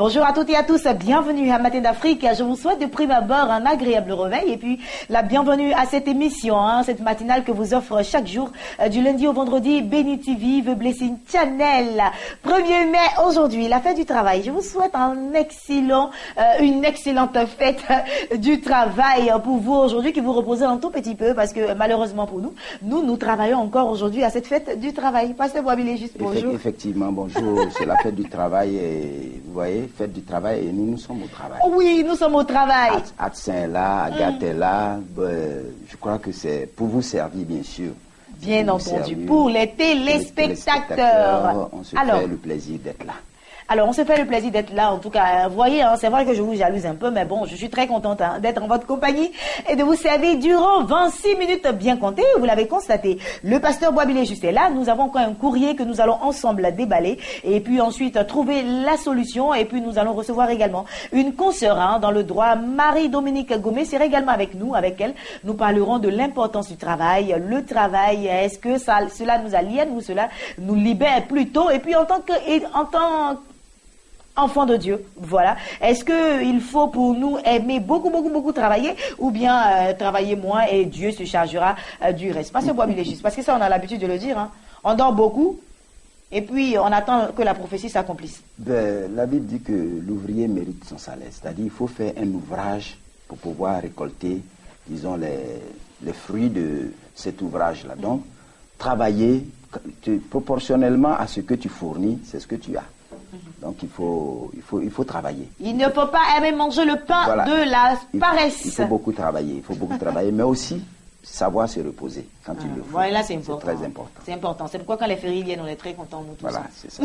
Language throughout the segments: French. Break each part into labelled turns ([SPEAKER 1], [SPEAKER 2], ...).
[SPEAKER 1] Bonjour à toutes et à tous, bienvenue à Matin d'Afrique. Je vous souhaite de prime abord un agréable réveil et puis la bienvenue à cette émission, cette matinale que vous offre chaque jour du lundi au vendredi, Béni TV, The Blessing Channel. 1er mai aujourd'hui, la fête du travail. Je vous souhaite une excellente fête du travail pour vous aujourd'hui qui vous reposez un tout petit peu parce que malheureusement pour nous travaillons encore aujourd'hui à cette fête du travail. Pasteur Boabilé, juste bonjour.
[SPEAKER 2] Effectivement, bonjour, c'est la fête du travail et vous voyez, fête du travail et nous sommes au travail.
[SPEAKER 1] Oui, nous sommes au travail.
[SPEAKER 2] Atsin est là, Agathe est là, je crois que c'est pour vous servir bien sûr.
[SPEAKER 1] Bien entendu, pour les téléspectateurs.
[SPEAKER 2] On se fait le plaisir d'être là.
[SPEAKER 1] Alors, on se fait le plaisir d'être là. En tout cas, vous voyez, c'est vrai que je vous jalouse un peu, mais bon, je suis très contente d'être en votre compagnie et de vous servir durant 26 minutes bien comptées. Vous l'avez constaté. Le pasteur Boabilé juste est là. Nous avons encore un courrier que nous allons ensemble déballer et puis ensuite trouver la solution. Et puis, nous allons recevoir également une consoeur dans le droit, Marie-Dominique Gomez, sera également avec nous. Avec elle, nous parlerons de l'importance du travail. Le travail, est-ce que cela nous aliène ou cela nous libère plutôt? Et puis, en tant enfant de Dieu, voilà. Est-ce qu'il faut pour nous aimer beaucoup travailler ou bien travailler moins et Dieu se chargera du reste? Pas ce Boabilé juste, parce que ça on a l'habitude de le dire. On dort beaucoup et puis on attend que la prophétie s'accomplisse.
[SPEAKER 2] La Bible dit que l'ouvrier mérite son salaire, c'est-à-dire il faut faire un ouvrage pour pouvoir récolter, disons, les fruits de cet ouvrage-là. Donc, travailler proportionnellement à ce que tu fournis, c'est ce que tu as. Donc il faut travailler. Il ne faut pas aimer manger le pain de la paresse. Il faut beaucoup travailler, mais aussi savoir se reposer quand il le faut.
[SPEAKER 1] Voilà, c'est important.
[SPEAKER 2] C'est très important.
[SPEAKER 1] C'est important. C'est pourquoi quand les fériés viennent, on est très contents, nous tous.
[SPEAKER 2] Voilà, c'est ça.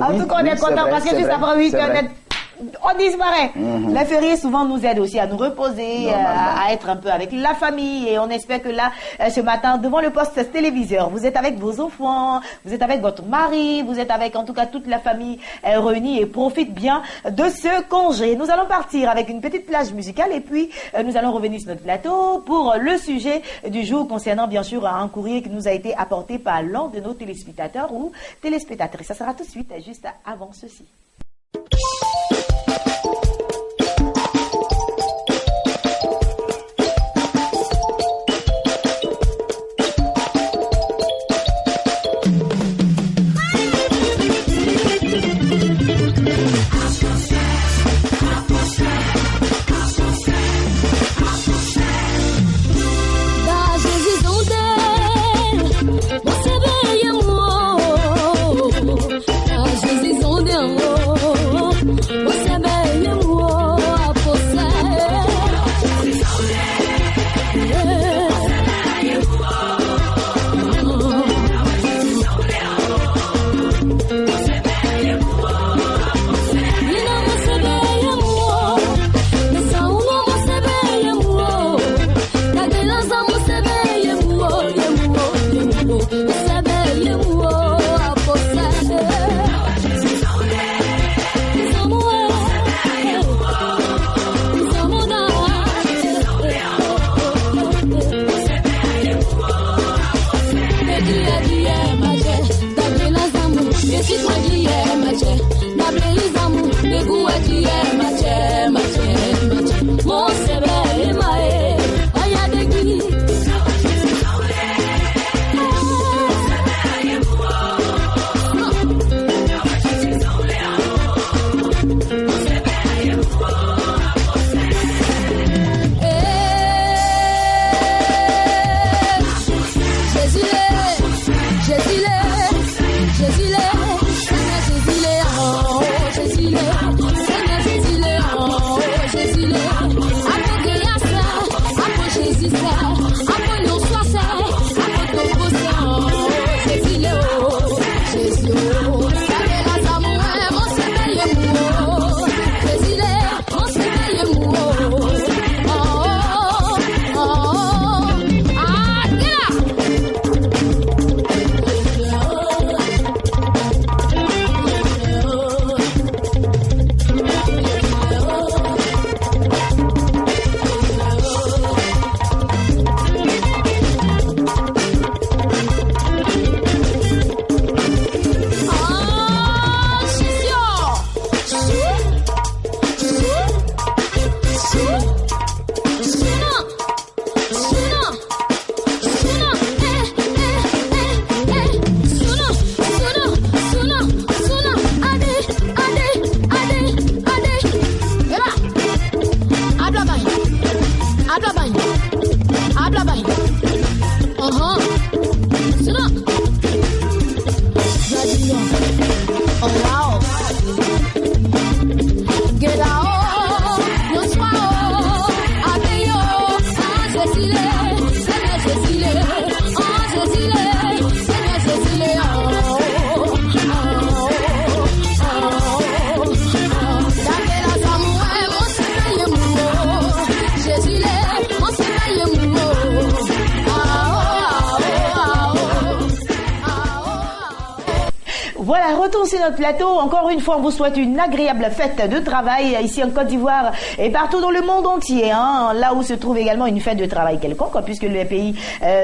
[SPEAKER 1] En tout cas, on est contents parce que juste après le week-end, on disparaît. Les fériés souvent nous aident aussi à nous reposer, à être un peu avec la famille et on espère que là, ce matin, devant le poste téléviseur, vous êtes avec vos enfants, vous êtes avec votre mari, vous êtes avec en tout cas toute la famille réunie et profite bien de ce congé. Nous allons partir avec une petite plage musicale et puis nous allons revenir sur notre plateau pour le sujet du jour concernant bien sûr un courrier qui nous a été apporté par l'un de nos téléspectateurs ou téléspectatrices. Ça sera tout de suite, juste avant ceci.
[SPEAKER 3] Às vezes onde eu
[SPEAKER 1] Voilà, retour sur notre plateau. Encore une fois, on vous souhaite une agréable fête de travail ici en Côte d'Ivoire et partout dans le monde entier. Hein, là où se trouve également une fête de travail quelconque, puisque les pays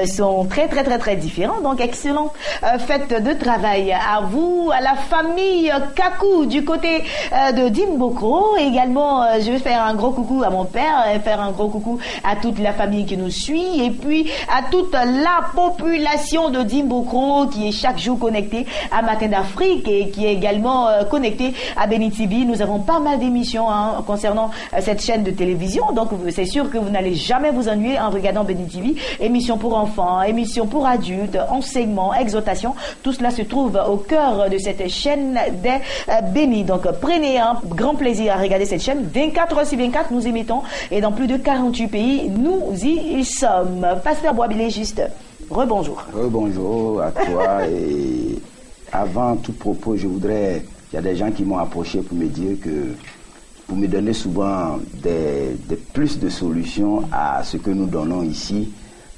[SPEAKER 1] sont très différents. Donc, excellente fête de travail à vous, à la famille Kakou du côté de Dimbokro. Également, je vais faire un gros coucou à mon père, faire un gros coucou à toute la famille qui nous suit et puis à toute la population de Dimbokro qui est chaque jour connectée à Matin d'Afrique et qui est également connecté à Béni TV. Nous avons pas mal d'émissions concernant cette chaîne de télévision, donc c'est sûr que vous n'allez jamais vous ennuyer en regardant Béni TV. Émissions pour enfants, émissions pour adultes, enseignements, exhortations, tout cela se trouve au cœur de cette chaîne des Bénis. Donc prenez un grand plaisir à regarder cette chaîne. 24h/24 nous émettons et dans plus de 48 pays nous y sommes. Pasteur Boisbilé, juste rebonjour.
[SPEAKER 2] Rebonjour à toi et avant tout propos, il y a des gens qui m'ont approché pour me dire que, pour me donner souvent plus de solutions à ce que nous donnons ici,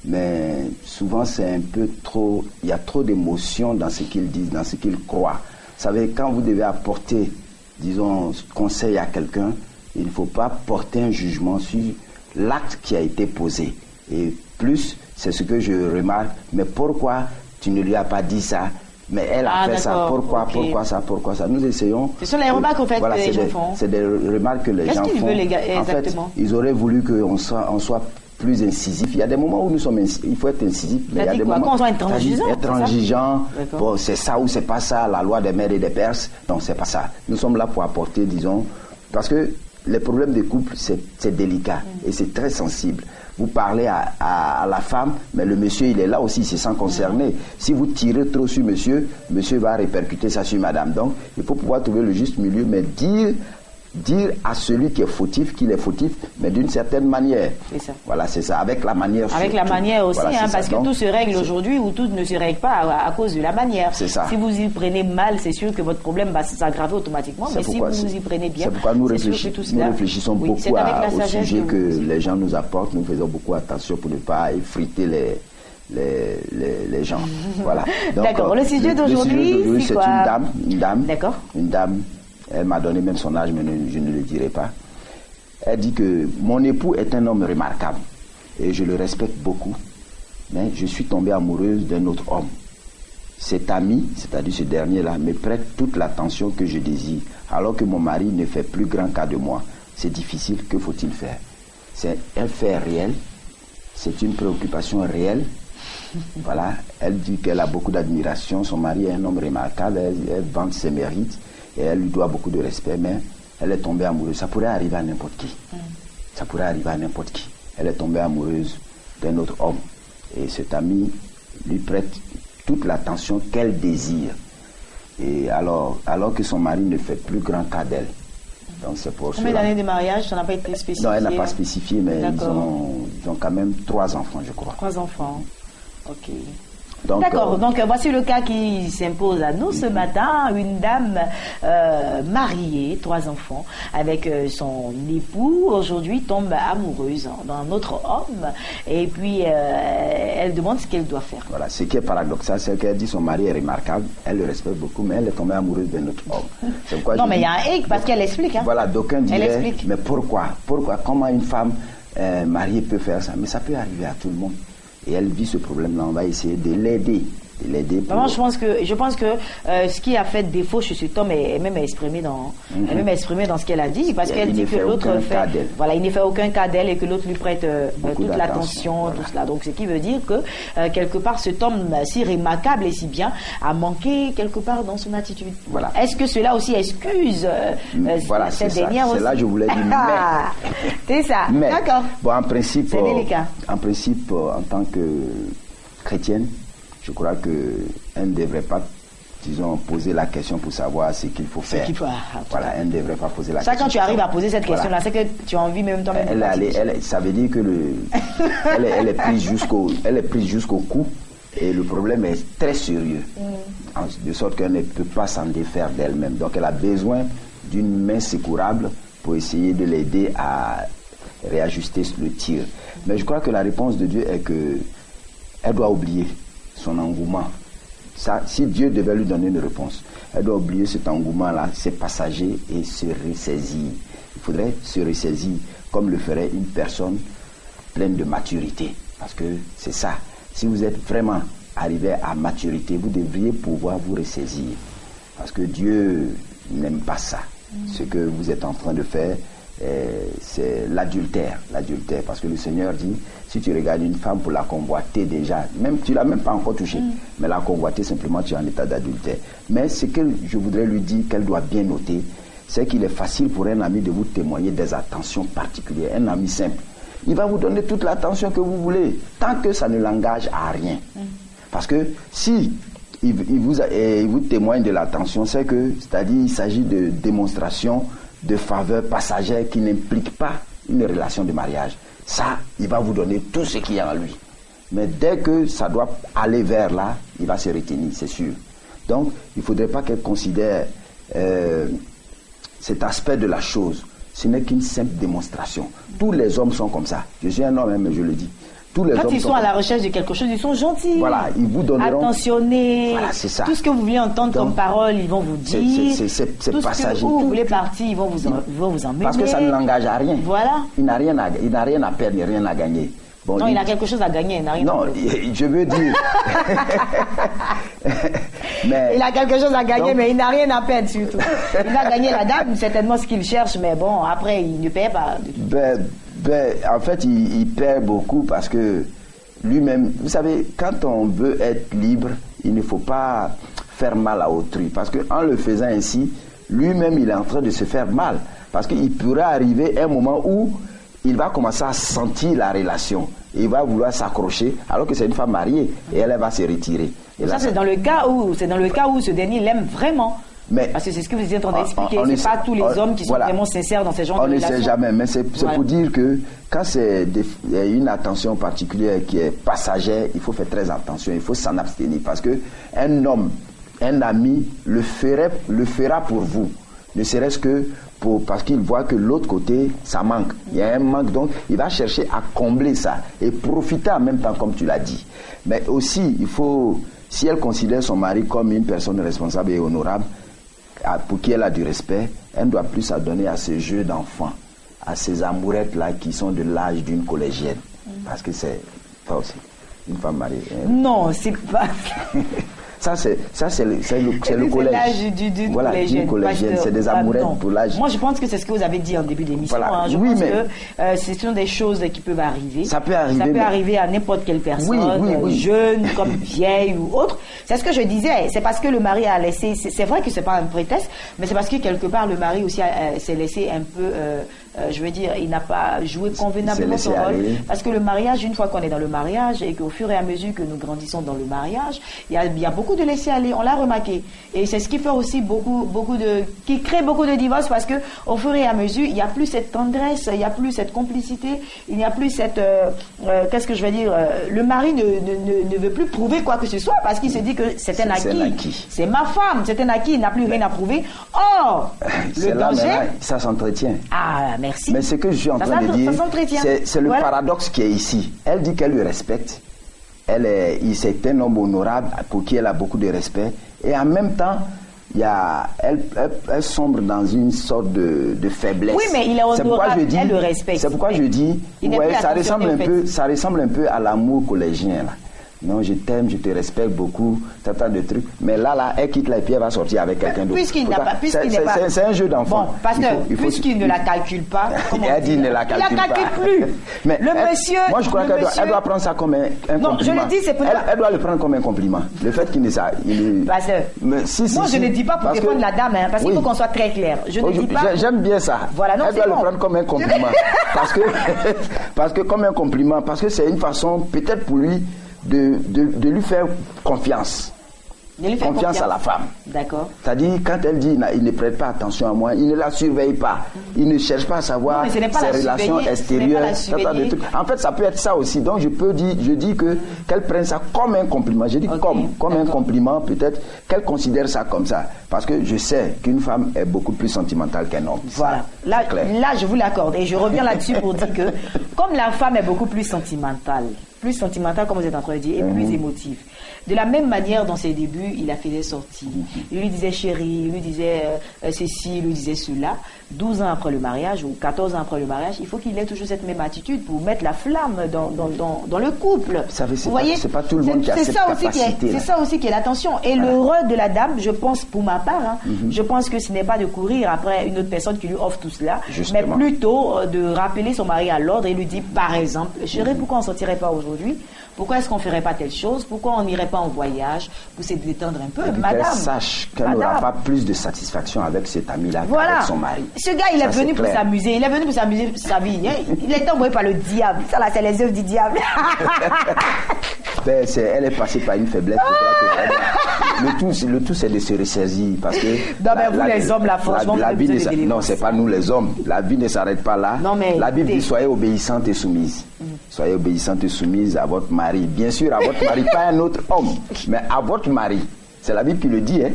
[SPEAKER 2] mais souvent c'est un peu trop, il y a trop d'émotions dans ce qu'ils disent, dans ce qu'ils croient. Vous savez, quand vous devez apporter, disons, conseil à quelqu'un, il ne faut pas porter un jugement sur l'acte qui a été posé. Et plus, c'est ce que je remarque, mais pourquoi tu ne lui as pas dit ça? Mais elle a fait ça, pourquoi ça? Nous essayons...
[SPEAKER 1] Ce sont les remarques en fait, que les gens font.
[SPEAKER 2] C'est des remarques que les gens font.
[SPEAKER 1] Qu'est-ce qu'ils veulent exactement?
[SPEAKER 2] En fait, ils auraient voulu qu'on soit plus incisif. Il y a des moments où il faut être incisif. Mais il y a des moments
[SPEAKER 1] quand on soit
[SPEAKER 2] intransigeant. Bon, c'est ça ou c'est pas ça, la loi des Mèdes et des Perses. Non, c'est pas ça. Nous sommes là pour apporter, disons... Parce que les problèmes des couples, c'est délicat et c'est très sensible. Vous parlez à la femme, mais le monsieur, il est là aussi, il se sent concerné. Si vous tirez trop sur monsieur, monsieur va répercuter ça sur madame. Donc, il faut pouvoir trouver le juste milieu, mais dire à celui qui est fautif qu'il est fautif, mais d'une certaine manière.
[SPEAKER 1] C'est ça.
[SPEAKER 2] Voilà, c'est ça, avec la manière.
[SPEAKER 1] Avec la manière aussi, voilà, parce que tout se règle aujourd'hui ou tout ne se règle pas à cause de la manière.
[SPEAKER 2] C'est ça.
[SPEAKER 1] Si vous y prenez mal, c'est sûr que votre problème va s'aggraver automatiquement, mais si vous y prenez bien,
[SPEAKER 2] c'est pourquoi nous réfléchissons beaucoup au sujet que les gens nous apportent, nous faisons beaucoup attention pour ne pas effriter les gens. Voilà.
[SPEAKER 1] D'accord, le sujet d'aujourd'hui,
[SPEAKER 2] c'est une dame.
[SPEAKER 1] D'accord.
[SPEAKER 2] Une dame. Elle m'a donné même son âge, mais je ne le dirai pas. Elle dit que mon époux est un homme remarquable et je le respecte beaucoup, mais je suis tombée amoureuse d'un autre homme. Cet ami, c'est-à-dire ce dernier-là, me prête toute l'attention que je désire, alors que mon mari ne fait plus grand cas de moi. C'est difficile, que faut-il faire? C'est un fait réel, c'est une préoccupation réelle. Voilà, elle dit qu'elle a beaucoup d'admiration, son mari est un homme remarquable, elle vante ses mérites. Et elle lui doit beaucoup de respect, mais elle est tombée amoureuse. Ça pourrait arriver à n'importe qui. Ça pourrait arriver à n'importe qui. Elle est tombée amoureuse d'un autre homme. Et cet ami lui prête toute l'attention qu'elle désire. Et alors que son mari ne fait plus grand cas d'elle. Donc c'est pour
[SPEAKER 1] Combien d'années de mariage? Ça n'a pas été spécifié?
[SPEAKER 2] Non, elle n'a pas spécifié, mais ils ont quand même 3 enfants, je crois.
[SPEAKER 1] 3 enfants. Ok. D'accord, donc voici le cas qui s'impose à nous ce matin. Une dame mariée, 3 enfants, avec son époux, aujourd'hui tombe amoureuse d'un autre homme et puis elle demande ce qu'elle doit faire.
[SPEAKER 2] Voilà, ce qui est paradoxal, c'est qu'elle dit son mari est remarquable, elle le respecte beaucoup, mais elle est tombée amoureuse d'un autre homme.
[SPEAKER 1] Non, mais il y a un hic parce qu'elle explique. Hein.
[SPEAKER 2] Voilà, d'aucuns diraient, mais pourquoi? Comment une femme mariée peut faire ça? Mais ça peut arriver à tout le monde. Et elle vit ce problème-là, on va essayer de l'aider.
[SPEAKER 1] Vraiment, je pense que ce qui a fait défaut chez cet homme est même exprimé dans ce qu'elle a dit, parce qu'elle dit que l'autre il ne fait aucun cas d'elle et que l'autre lui prête toute l'attention, voilà. Tout cela. Donc, ce qui veut dire que quelque part, cet homme si remarquable et si bien a manqué quelque part dans son attitude. Voilà. Est-ce que cela aussi excuse cette dernière aussi?
[SPEAKER 2] C'est là que je voulais dire.
[SPEAKER 1] C'est ça.
[SPEAKER 2] Mais,
[SPEAKER 1] d'accord.
[SPEAKER 2] Bon, en principe,
[SPEAKER 1] c'est délicat.
[SPEAKER 2] En principe, en tant que chrétienne, je crois qu'elle ne devrait pas, disons, poser la question pour savoir ce qu'il faut faire. Voilà, elle ne devrait pas poser la question.
[SPEAKER 1] Ça, quand tu arrives à poser cette question-là, c'est que tu as envie même toi-même de
[SPEAKER 2] ça veut dire que elle est prise jusqu'au cou, et le problème est très sérieux, de sorte qu'elle ne peut pas s'en défaire d'elle-même. Donc elle a besoin d'une main secourable pour essayer de l'aider à réajuster le tir. Mais je crois que la réponse de Dieu est que elle doit oublier son engouement. Ça, si Dieu devait lui donner une réponse, elle doit oublier cet engouement-là, c'est passager, et se ressaisir. Il faudrait se ressaisir comme le ferait une personne pleine de maturité. Parce que c'est ça. Si vous êtes vraiment arrivé à maturité, vous devriez pouvoir vous ressaisir. Parce que Dieu n'aime pas ça. Ce que vous êtes en train de faire, c'est l'adultère. L'adultère. Parce que le Seigneur dit, si tu regardes une femme pour la convoiter déjà, même tu ne l'as même pas encore touchée, mais la convoiter simplement, tu es en état d'adultère. Mais ce que je voudrais lui dire, qu'elle doit bien noter, c'est qu'il est facile pour un ami de vous témoigner des attentions particulières. Un ami simple, il va vous donner toute l'attention que vous voulez, tant que ça ne l'engage à rien. Parce que si il vous témoigne de l'attention, c'est-à-dire il s'agit de démonstration de faveur passagère qui n'implique pas une relation de mariage. Ça, il va vous donner tout ce qu'il y a en lui. Mais dès que ça doit aller vers là, il va se retenir, c'est sûr. Donc, il ne faudrait pas qu'elle considère cet aspect de la chose. Ce n'est qu'une simple démonstration. Tous les hommes sont comme ça. Je suis un homme, mais je le dis. Tous les
[SPEAKER 1] Quand
[SPEAKER 2] hommes
[SPEAKER 1] ils sont à la recherche de quelque chose, ils sont gentils.
[SPEAKER 2] Voilà, ils vous donneront.
[SPEAKER 1] Attentionnés.
[SPEAKER 2] Voilà, c'est ça.
[SPEAKER 1] Tout ce que vous voulez entendre comme parole, ils vont vous dire.
[SPEAKER 2] C'est passager.
[SPEAKER 1] Où vous voulez partir, ils vont vous emmener.
[SPEAKER 2] Parce que ça ne l'engage à rien.
[SPEAKER 1] Voilà.
[SPEAKER 2] Il n'a rien à perdre, ni rien à gagner. Bon,
[SPEAKER 1] non, il a quelque chose à gagner, il n'a rien à perdre.
[SPEAKER 2] Non, je veux dire. Mais, il
[SPEAKER 1] a quelque chose à gagner, mais il n'a rien à perdre surtout. Il va gagner la dame, certainement ce qu'il cherche, mais bon, après, il ne paie pas.
[SPEAKER 2] En fait, il perd beaucoup parce que lui-même, vous savez, quand on veut être libre, il ne faut pas faire mal à autrui. Parce qu'en le faisant ainsi, lui-même, il est en train de se faire mal. Parce qu'il pourrait arriver un moment où il va commencer à sentir la relation. Il va vouloir s'accrocher, alors que c'est une femme mariée, et elle va se retirer. Et
[SPEAKER 1] ça, c'est dans le cas où ce dernier l'aime vraiment.
[SPEAKER 2] Mais
[SPEAKER 1] parce que c'est ce que vous êtes en train d'expliquer. Ce n'est pas tous les hommes qui sont vraiment sincères dans ces genres de relations.
[SPEAKER 2] On ne sait jamais, mais c'est pour dire que quand c'est une attention particulière qui est passagère, il faut faire très attention, il faut s'en abstenir. Parce qu'un homme, un ami, le fera pour vous. Ne serait-ce que parce qu'il voit que l'autre côté, ça manque. Il y a un manque, donc il va chercher à combler ça et profiter en même temps, comme tu l'as dit. Mais aussi, il faut, si elle considère son mari comme une personne responsable et honorable, pour qui elle a du respect, elle ne doit plus s'adonner à ce jeu d'enfant, à ces amourettes-là qui sont de l'âge d'une collégienne. Parce que c'est toi aussi, une femme mariée.
[SPEAKER 1] Non, c'est pas...
[SPEAKER 2] Ça, c'est le collège.
[SPEAKER 1] C'est
[SPEAKER 2] voilà,
[SPEAKER 1] l'âge d'une
[SPEAKER 2] collégienne. C'est des amourettes pour l'âge.
[SPEAKER 1] Moi, je pense que c'est ce que vous avez dit en début d'émission.
[SPEAKER 2] Voilà.
[SPEAKER 1] Je pense que ce sont des choses qui peuvent arriver.
[SPEAKER 2] Ça peut arriver
[SPEAKER 1] à n'importe quelle personne,
[SPEAKER 2] oui.
[SPEAKER 1] jeune comme vieille ou autre. C'est ce que je disais. C'est parce que le mari a laissé... C'est vrai que c'est pas un prétexte, mais c'est parce que quelque part, le mari aussi s'est laissé un peu... je veux dire, il n'a pas joué convenablement son rôle. Parce que le mariage, une fois qu'on est dans le mariage et qu'au fur et à mesure que nous grandissons dans le mariage, il y a beaucoup de laisser aller, on l'a remarqué. Et c'est ce qui fait aussi qui crée beaucoup de divorces parce que au fur et à mesure, il n'y a plus cette tendresse, il n'y a plus cette complicité, il n'y a plus cette, qu'est-ce que je vais dire, le mari ne veut plus prouver quoi que ce soit parce qu'il se dit que c'est un acquis. C'est ma femme, c'est un acquis, il n'a plus rien à prouver. Or, le danger...
[SPEAKER 2] ça s'entretient.
[SPEAKER 1] Ah, merci.
[SPEAKER 2] Mais ce que je suis en train de dire, c'est le paradoxe qui est ici. Elle dit qu'elle le respecte. C'est un homme honorable pour qui elle a beaucoup de respect. Et en même temps, elle sombre dans une sorte de faiblesse.
[SPEAKER 1] Oui, mais il est honorable, elle le respecte.
[SPEAKER 2] C'est pourquoi je dis, ça ressemble un peu à l'amour collégien, là. Non, je t'aime, je te respecte beaucoup, tas de trucs. Mais là, elle quitte la et puis elle va sortir avec quelqu'un d'autre. C'est un jeu d'enfant.
[SPEAKER 1] Bon, parce que puisqu'il ne la calcule pas,
[SPEAKER 2] elle dit ne la calcule pas.
[SPEAKER 1] Il la calcule plus.
[SPEAKER 2] Mais
[SPEAKER 1] le monsieur.
[SPEAKER 2] Moi, je crois qu'elle doit prendre ça comme un compliment.
[SPEAKER 1] Non, je le dis, c'est pour
[SPEAKER 2] elle doit le prendre comme un compliment. Le fait qu'il ne ça.
[SPEAKER 1] Parce que moi, je ne dis pas pour défendre la dame, parce qu'il faut qu'on soit très clair. Je ne dis pas.
[SPEAKER 2] J'aime bien ça.
[SPEAKER 1] Voilà, non,
[SPEAKER 2] elle doit le prendre comme un compliment. Parce que comme un compliment, parce que c'est une façon, peut-être pour lui, de lui faire confiance. Confiance à la femme.
[SPEAKER 1] D'accord.
[SPEAKER 2] C'est-à-dire, quand elle dit il ne prête pas attention à moi, il ne la surveille pas. Il ne cherche pas à savoir ses relations extérieures. En fait, ça peut être ça aussi. Donc, je dis qu'elle prenne ça comme un compliment. Je dis comme un compliment, peut-être qu'elle considère ça comme ça. Parce que je sais qu'une femme est beaucoup plus sentimentale qu'un homme.
[SPEAKER 1] Voilà. Là, je vous l'accorde. Et je reviens là-dessus pour dire que, comme la femme est beaucoup plus sentimentale, comme vous êtes en train de dire, et plus émotive. De la même manière, dans ses débuts, il a fait des sorties. Il lui disait chérie, il lui disait ceci, il lui disait cela. 12 ans après le mariage ou 14 ans après le mariage, il faut qu'il ait toujours cette même attitude pour mettre la flamme dans le couple.
[SPEAKER 2] Vous voyez, c'est pas tout le monde qui a cette capacité.
[SPEAKER 1] C'est ça aussi qui est l'attention. Et le rôle de la dame, je pense pour ma part, je pense que ce n'est pas de courir après une autre personne qui lui offre tout cela, mais plutôt de rappeler son mari à l'ordre et lui dire, par exemple, chérie, pourquoi on ne sortirait pas aujourd'hui? Pourquoi est-ce qu'on ne ferait pas telle chose? Pourquoi on n'irait pas en voyage pour se détendre un peu?
[SPEAKER 2] Et puis qu'elle sache qu'elle n'aura pas plus de satisfaction avec cet ami-là qu'avec son mari.
[SPEAKER 1] Ce gars, il est venu pour s'amuser. Il est venu pour s'amuser sa vie. Il est envoyé par le diable. Ça là, c'est les œuvres du diable.
[SPEAKER 2] Elle est passée par une faiblesse. Le tout, c'est de se ressaisir. Parce que
[SPEAKER 1] non, mais vous, les hommes, là, franchement,
[SPEAKER 2] non, c'est pas nous, les hommes. La vie ne s'arrête pas là.
[SPEAKER 1] Non, mais
[SPEAKER 2] la Bible dit soyez obéissantes et soumises. Soyez obéissantes et soumises à votre mari. Bien sûr, à votre mari, pas un autre homme, mais à votre mari. C'est la Bible qui le dit. Hein?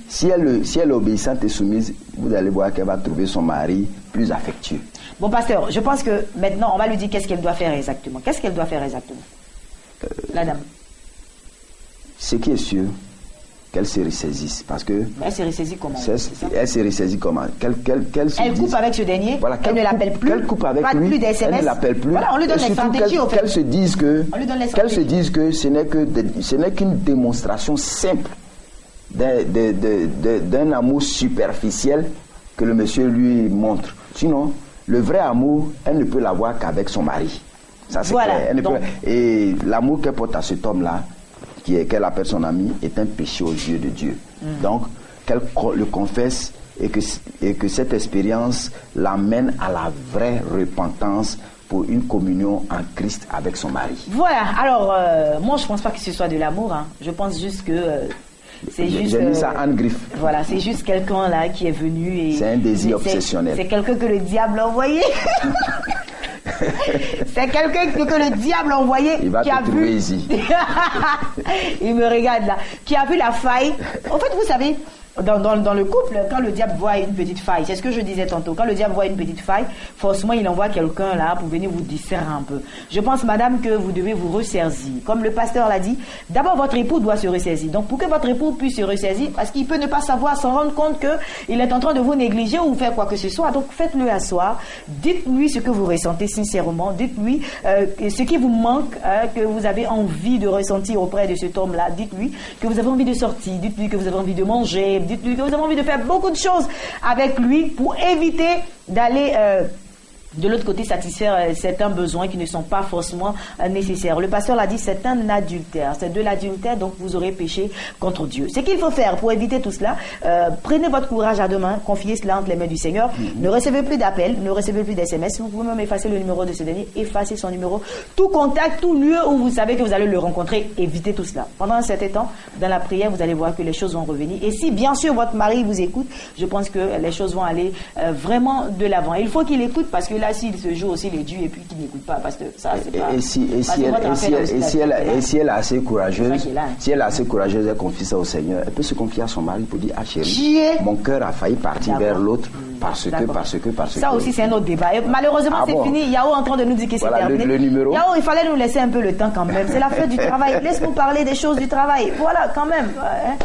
[SPEAKER 2] Si elle est obéissante et soumise, vous allez voir qu'elle va trouver son mari plus affectueux.
[SPEAKER 1] Bon, pasteur, je pense que maintenant, on va lui dire qu'est-ce qu'elle doit faire exactement. Qu'est-ce qu'elle doit faire exactement, la dame?
[SPEAKER 2] Ce qui est sûr, qu'elle se ressaisisse. Parce que.
[SPEAKER 1] Elle se ressaisit comment?
[SPEAKER 2] Elle se ressaisit comment?
[SPEAKER 1] Elle coupe avec ce dernier.
[SPEAKER 2] Voilà,
[SPEAKER 1] elle ne l'appelle plus.
[SPEAKER 2] Qu'elle coupe avec lui.
[SPEAKER 1] Plus d'SMS.
[SPEAKER 2] Elle ne l'appelle plus.
[SPEAKER 1] Voilà, on lui donne les stratégies.
[SPEAKER 2] Qu'elle se dise que ce n'est qu'une démonstration simple d'un amour superficiel que le monsieur lui montre. Sinon, le vrai amour, elle ne peut l'avoir qu'avec son mari. Ça, c'est clair. Et l'amour qu'elle porte à cet homme-là, qu'elle appelle son ami, est un péché aux yeux de Dieu. Donc, qu'elle le confesse et que cette expérience l'amène à la vraie repentance pour une communion en Christ avec son mari.
[SPEAKER 1] Voilà. Alors, moi, je ne pense pas que ce soit de l'amour. Je pense juste que c'est juste.
[SPEAKER 2] J'ai mis ça en griffe.
[SPEAKER 1] Voilà, c'est juste quelqu'un là qui est venu et.
[SPEAKER 2] C'est un désir obsessionnel.
[SPEAKER 1] C'est quelqu'un que le diable a envoyé. C'est quelqu'un que le diable a envoyé.
[SPEAKER 2] Il va
[SPEAKER 1] qui
[SPEAKER 2] te
[SPEAKER 1] a
[SPEAKER 2] trouver
[SPEAKER 1] vu...
[SPEAKER 2] ici.
[SPEAKER 1] Il me regarde là. Qui a vu la faille. En fait, vous savez, dans le couple, quand le diable voit une petite faille, c'est ce que je disais tantôt, quand le diable voit une petite faille, forcément il envoie quelqu'un là pour venir vous distraire un peu. Je pense, madame, que vous devez vous ressaisir. Comme le pasteur l'a dit, d'abord votre époux doit se ressaisir. Donc pour que votre époux puisse se ressaisir, parce qu'il peut ne pas savoir, s'en rendre compte qu'il est en train de vous négliger ou faire quoi que ce soit, donc faites-le asseoir, dites-lui ce que vous ressentez sincèrement, dites-lui ce qui vous manque, que vous avez envie de ressentir auprès de cet homme-là, dites-lui que vous avez envie de sortir, dites-lui que vous avez envie de manger, dites-lui que vous avez envie de faire beaucoup de choses avec lui pour éviter d'aller de l'autre côté satisfaire certains besoins qui ne sont pas forcément nécessaires. Le pasteur l'a dit, c'est un adultère. C'est de l'adultère, donc vous aurez péché contre Dieu. Ce qu'il faut faire pour éviter tout cela, prenez votre courage à deux mains, confiez cela entre les mains du Seigneur. Ne recevez plus d'appels, ne recevez plus d'SMS. Vous pouvez même effacer le numéro de ce dernier, effacer son numéro. Tout contact, tout lieu où vous savez que vous allez le rencontrer, évitez tout cela. Pendant un certain temps, dans la prière, vous allez voir que les choses vont revenir. Et si bien sûr votre mari vous écoute, je pense que les choses vont aller vraiment de l'avant. Il faut qu'il écoute parce que là, s'il se joue aussi les dieux et puis qu'il n'écoute pas, parce que ça, c'est pas... Et si
[SPEAKER 2] elle est assez courageuse, elle confie ça au Seigneur, elle peut se confier à son mari pour dire, ah chérie, mon cœur a failli partir vers l'autre parce que... Ça
[SPEAKER 1] aussi, c'est un autre débat. Et malheureusement, c'est fini. Yao est en train de nous dire que c'est terminé.
[SPEAKER 2] Le numéro.
[SPEAKER 1] Yao, il fallait nous laisser un peu le temps quand même. C'est la fête du travail. Laisse-nous parler des choses du travail. Voilà, quand même.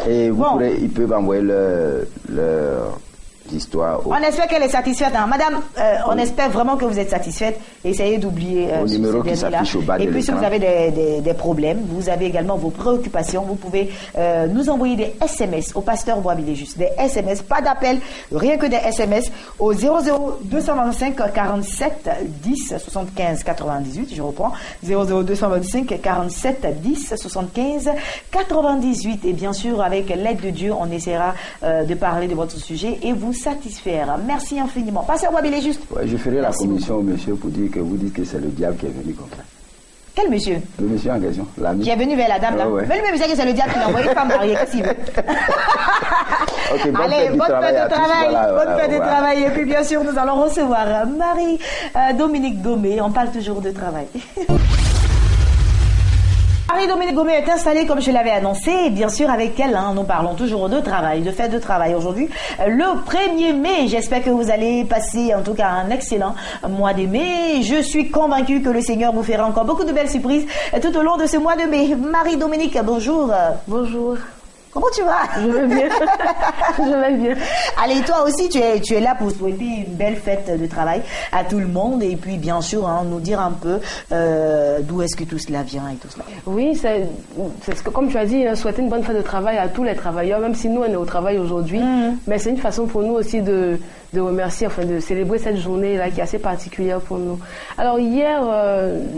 [SPEAKER 2] Et ils peuvent envoyer leur histoire.
[SPEAKER 1] On espère qu'elle est satisfaite. Madame, on espère vraiment que vous êtes satisfaite. Essayez d'oublier
[SPEAKER 2] au numéro qui s'affiche au bas de l'écran.
[SPEAKER 1] Et puis si vous avez des problèmes, vous avez également vos préoccupations, vous pouvez nous envoyer des SMS au pasteur Boisville juste. Des SMS, pas d'appel, rien que des SMS au 00225 47 10 75 98. Je reprends. 00225 47 10 75 98. Et bien sûr, avec l'aide de Dieu, on essaiera de parler de votre sujet et vous satisfaire. Merci infiniment. Pasteur Boisville juste.
[SPEAKER 2] Ouais, je ferai la commission au monsieur pour dire que vous dites que c'est le diable qui est venu comme ça.
[SPEAKER 1] Quel monsieur?
[SPEAKER 2] Le monsieur en question, l'ami.
[SPEAKER 1] Qui est venu vers la dame là.
[SPEAKER 2] Ouais.
[SPEAKER 1] Mais lui-même, c'est que c'est le diable qui l'a envoyé une femme mariée. Qu'est-ce qu'il veut?
[SPEAKER 2] Okay,
[SPEAKER 1] allez, bonne fête de travail. Bonne fête de travail. Et puis, bien sûr, nous allons recevoir Marie-Dominique Gomé. On parle toujours de travail. Marie-Dominique Gomé est installée, comme je l'avais annoncé, bien sûr avec elle, nous parlons toujours de travail, de fête de travail aujourd'hui. Le 1er mai, j'espère que vous allez passer en tout cas un excellent mois de mai. Je suis convaincue que le Seigneur vous fera encore beaucoup de belles surprises tout au long de ce mois de mai. Marie-Dominique, bonjour.
[SPEAKER 3] Bonjour.
[SPEAKER 1] Comment tu vas?
[SPEAKER 3] Je vais bien. Je vais bien.
[SPEAKER 1] Allez, toi aussi, tu es là pour souhaiter une belle fête de travail à tout le monde et puis, bien sûr, nous dire un peu d'où est-ce que tout cela vient et tout cela.
[SPEAKER 3] Oui, c'est ce que, comme tu as dit, souhaiter une bonne fête de travail à tous les travailleurs, même si nous, on est au travail aujourd'hui. Mais c'est une façon pour nous aussi de remercier, enfin, de célébrer cette journée-là qui est assez particulière pour nous. Alors, hier,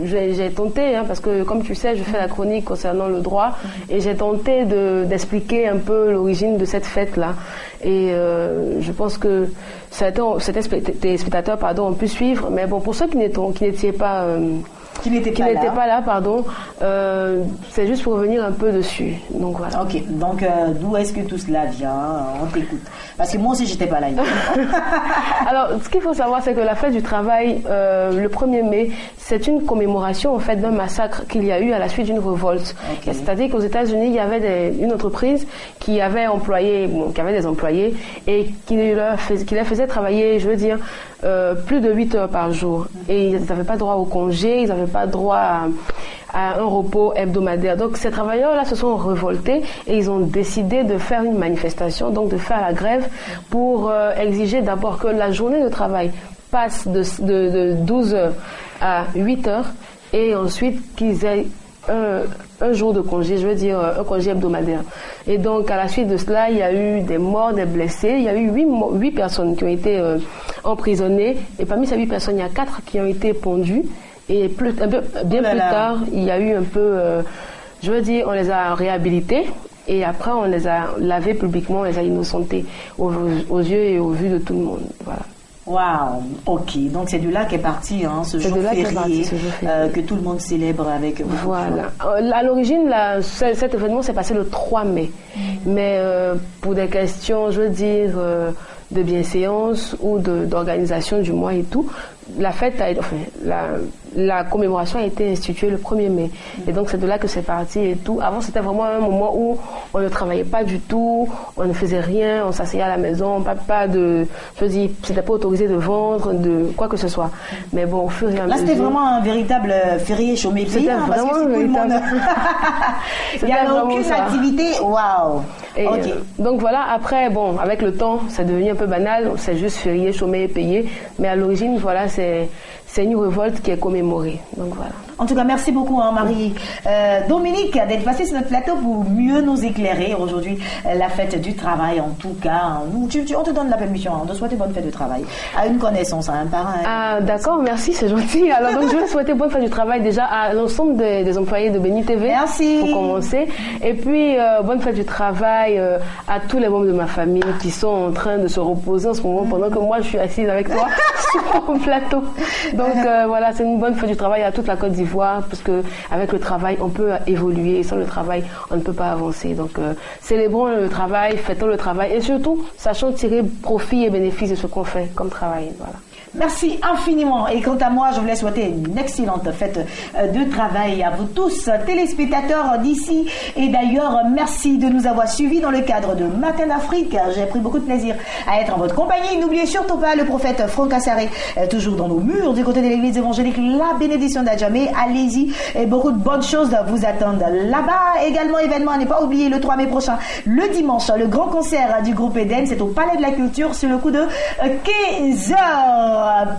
[SPEAKER 3] j'ai tenté, parce que, comme tu sais, je fais la chronique concernant le droit et j'ai tenté d'expliquer un peu l'origine de cette fête-là. Et je pense que certains téléspectateurs ont pu suivre. Mais bon, pour ceux qui n'étaient pas...
[SPEAKER 1] Qui n'était pas
[SPEAKER 3] là, c'est juste pour revenir un peu dessus. Donc voilà.
[SPEAKER 1] Ok, donc d'où est-ce que tout cela vient? On t'écoute. Parce que moi aussi, j'étais pas là.
[SPEAKER 3] Alors, ce qu'il faut savoir, c'est que la fête du travail, le 1er mai, c'est une commémoration en fait d'un massacre qu'il y a eu à la suite d'une révolte. Okay. C'est-à-dire qu'aux États-Unis, il y avait une entreprise qui avait des employés et qui les faisait travailler, je veux dire, plus de 8 heures par jour. Et ils n'avaient pas droit au congé, ils n'avaient pas droit à un repos hebdomadaire. Donc ces travailleurs-là se sont révoltés et ils ont décidé de faire une manifestation, donc de faire la grève pour exiger d'abord que la journée de travail passe de 12 heures à 8 heures et ensuite qu'ils aient un jour de congé, je veux dire un congé hebdomadaire. Et donc à la suite de cela, il y a eu des morts, des blessés. Il y a eu 8 personnes qui ont été emprisonnées et parmi ces 8 personnes, il y a 4 qui ont été pendues. Et plus tard, il y a eu un peu, je veux dire, on les a réhabilités et après on les a lavés publiquement, on les a innocentés aux yeux et au vu de tout le monde. Voilà.
[SPEAKER 1] Waouh, ok. Donc c'est de là qu'est parti ce jour férié que tout le monde célèbre avec.
[SPEAKER 3] Voilà. À l'origine, cet événement s'est passé le 3 mai. Mais pour des questions, je veux dire, de bienséance ou d'organisation du mois et tout, la commémoration a été instituée le 1er mai. Et donc c'est de là que c'est parti et tout. Avant c'était vraiment un moment où on ne travaillait pas du tout, on ne faisait rien, on s'asseyait à la maison, c'était pas autorisé de vendre, de quoi que ce soit. Mais bon, au fur et à mesure...
[SPEAKER 1] Là c'était vraiment un véritable férié chômé payé.
[SPEAKER 3] C'était vraiment un véritable...
[SPEAKER 1] Il n'y a aucune activité, waouh.
[SPEAKER 3] Donc voilà, après, bon, avec le temps, c'est devenu un peu banal, c'est juste férié, chômé, payé. Mais à l'origine, voilà, c'est une révolte qui est commémorée. Donc voilà.
[SPEAKER 1] En tout cas, merci beaucoup, Marie. Dominique, d'être passée sur notre plateau pour mieux nous éclairer aujourd'hui la fête du travail. En tout cas, on te donne la permission de souhaiter bonne fête de travail à une connaissance, à un parent.
[SPEAKER 3] Ah, d'accord, merci, c'est gentil. Alors, donc, je vais souhaiter bonne fête du travail déjà à l'ensemble des employés de Béni TV.
[SPEAKER 1] Merci.
[SPEAKER 3] Pour commencer. Et puis, bonne fête du travail à tous les membres de ma famille qui sont en train de se reposer en ce moment pendant que moi, je suis assise avec toi sur le plateau. Donc, voilà, c'est une bonne fête du travail à toute la Côte d'Ivoire. Parce que avec le travail, on peut évoluer. Et sans le travail, on ne peut pas avancer. Donc, célébrons le travail, fêtons le travail et surtout, sachons tirer profit et bénéfice de ce qu'on fait comme travail. Voilà.
[SPEAKER 1] Merci infiniment. Et quant à moi, je voulais souhaiter une excellente fête de travail à vous tous, téléspectateurs d'ici et d'ailleurs. Merci de nous avoir suivis dans le cadre de Matin d'Afrique. J'ai pris beaucoup de plaisir à être en votre compagnie. N'oubliez surtout pas le prophète Franck Assaré, toujours dans nos murs du côté de l'église évangélique La Bénédiction d'Adjamé. Allez-y et beaucoup de bonnes choses vous attendent là-bas. Également, événement à ne pas oublier le 3 mai prochain, le dimanche, le grand concert du groupe Eden. C'est au Palais de la Culture sur le coup de 15h.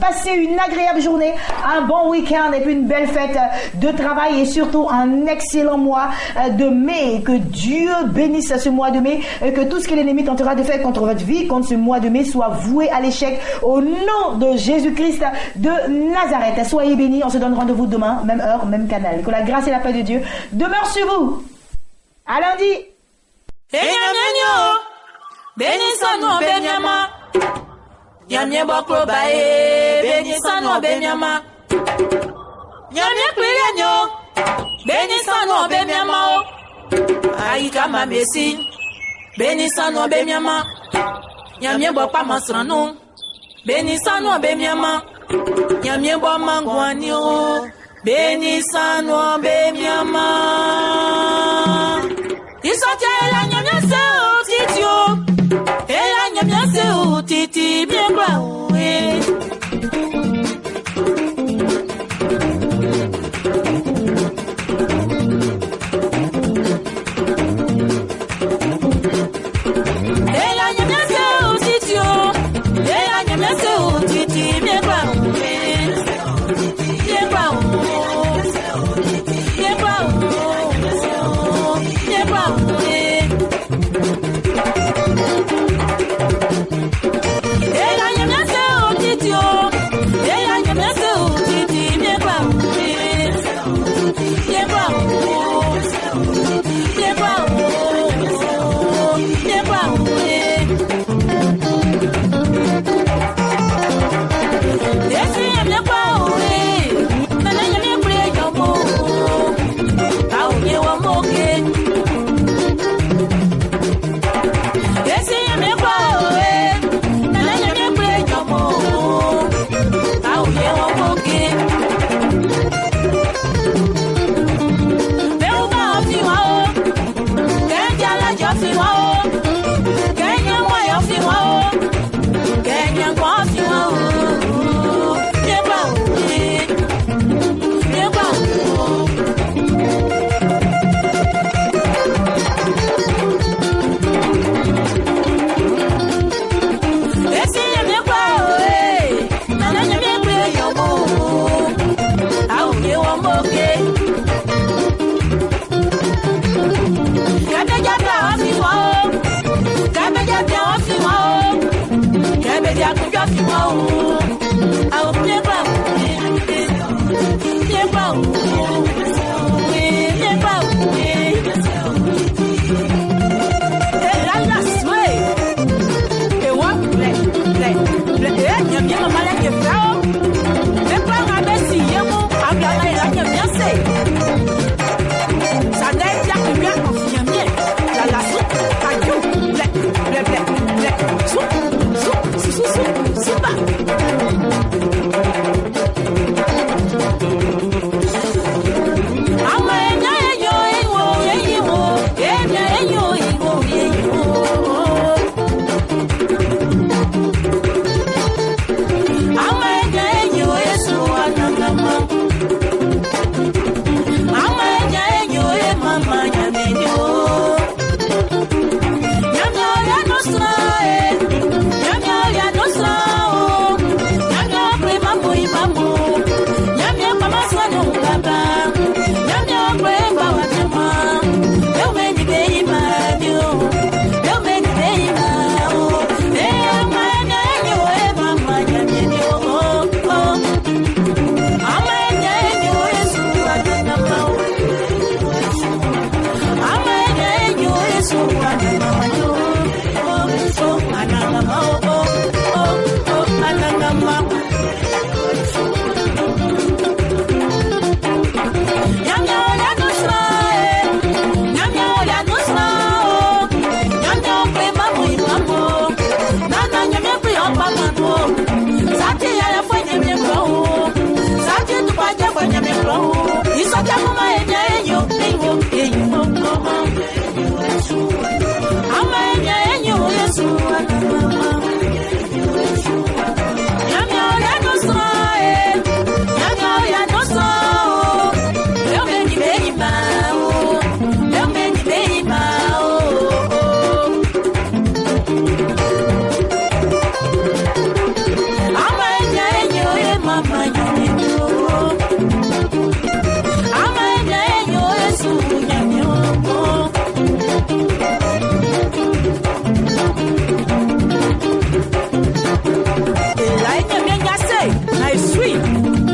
[SPEAKER 1] Passez une agréable journée, un bon week-end et puis une belle fête de travail et surtout un excellent mois de mai. Que Dieu bénisse ce mois de mai et que tout ce que l'ennemi tentera de faire contre votre vie, contre ce mois de mai, soit voué à l'échec au nom de Jésus-Christ de Nazareth. Soyez bénis, on se donne rendez-vous demain, même heure, même canal. Que la grâce et la paix de Dieu demeurent sur vous. À lundi.
[SPEAKER 4] Nyamye boklo bae, benye sano benyama. Nyamye kwenyo, Bénissons nous, bémiamao. Aïka ma messi. Bénissons nous, bémiama. Yamien bo pa masranou. Bénissons nous, bémiama. Yamien bo mangwanio. Bénissons nous, bémiama. Isotia ela nyamia se utitio. Ela nyamia se utiti bien kwa uwe.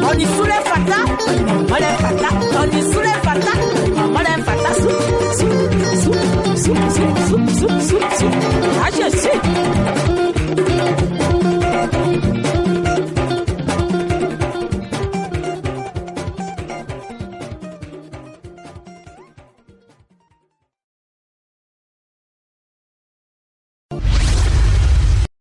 [SPEAKER 4] On y soulève fata, on y soulève fata.